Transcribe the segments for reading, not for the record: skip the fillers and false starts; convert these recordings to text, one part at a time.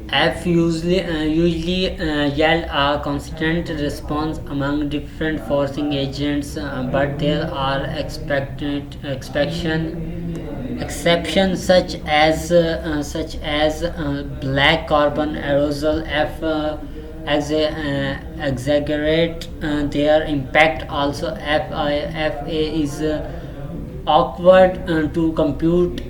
F usually yield a constant response among different forcing agents, but there are exceptions such as black carbon aerosol. Exaggerate their impact. Also, FA is awkward to compute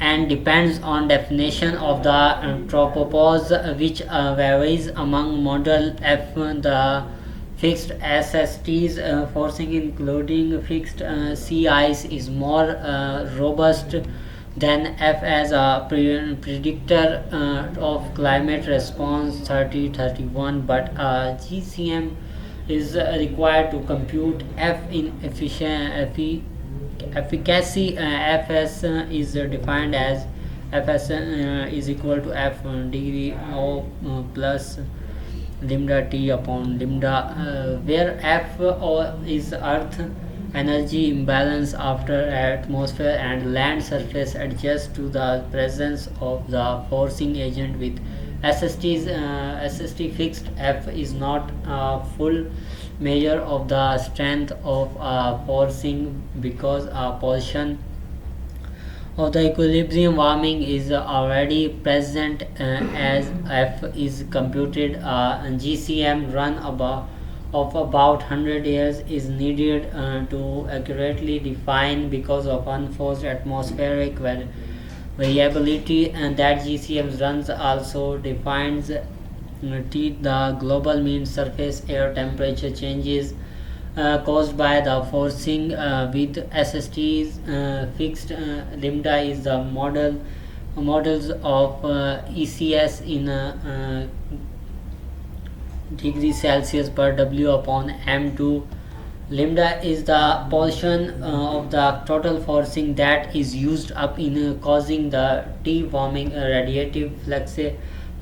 and depends on definition of the tropopause, which varies among model. The fixed SSTs forcing, including fixed sea ice, is more robust than F as a predictor of climate response 3031, but GCM is required to compute F in efficacy. Fs is defined as Fs is equal to F degree O plus lambda T upon lambda, where F is Earth energy imbalance after atmosphere and land surface adjusts to the presence of the forcing agent. With SST fixed, F is not a full measure of the strength of forcing because a portion of the equilibrium warming is already present. As F is computed, GCM run of about 100 years is needed to accurately define because of unforced atmospheric variability, and that GCM runs also defines the global mean surface air temperature changes caused by the forcing. With SSTs fixed, lambda is the models of ECS in degree Celsius per W upon M2. Lambda is the portion of the total forcing that is used up in causing the T warming. Radiative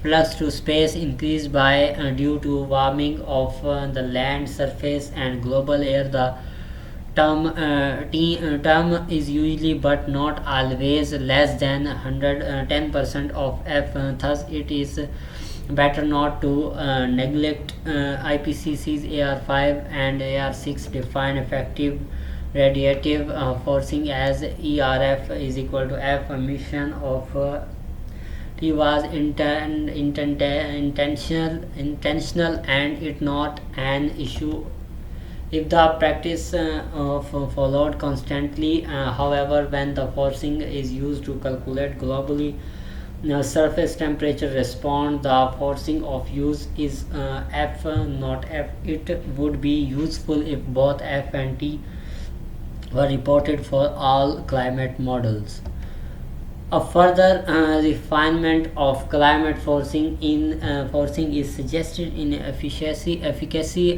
flux to space increased by due to warming of the land surface and global air. The term is usually but not always less than 110% of F. Thus, it is better not to neglect IPCC's AR5 and AR6 define effective radiative forcing as ERF is equal to F emission of T was intentional and it not an issue if the practice of followed constantly. However, when the forcing is used to calculate globally surface temperature response, the forcing of use is F not F. It would be useful if both F and T were reported for all climate models. A further refinement of climate forcing is suggested in efficacy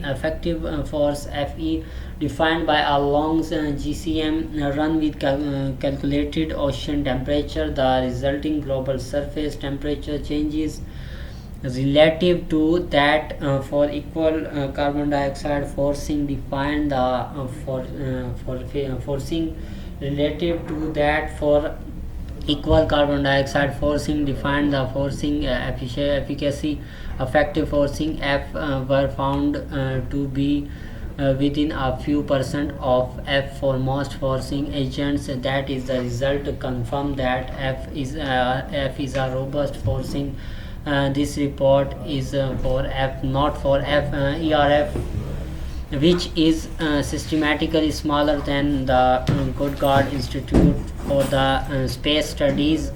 effective force FE, defined by a long GCM run with calculated ocean temperature. The resulting global surface temperature changes relative to that for equal carbon dioxide forcing, defined forcing relative to that for equal carbon dioxide forcing, defined the forcing efficacy effective forcing F were found to be within a few percent of F for most forcing agents. That is the result confirm that F is a robust forcing. This report is for F, not for ERF, which is systematically smaller than the Goddard Institute for the Space Studies.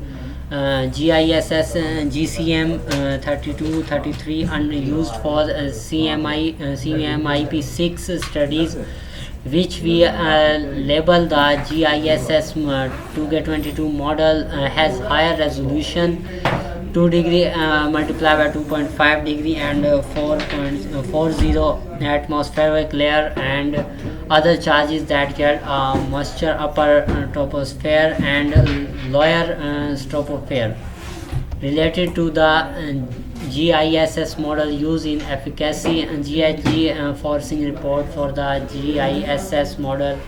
GISS GCM 3233 used for CMIP6 studies, which we label the GISS 2K22 model, has higher resolution 2 degree multiplied by 2.5 degree and 4.40 atmospheric layer and other charges that get moisture upper troposphere and lower stratosphere. Related to the GISS model used in efficacy, GHG forcing report for the GISS model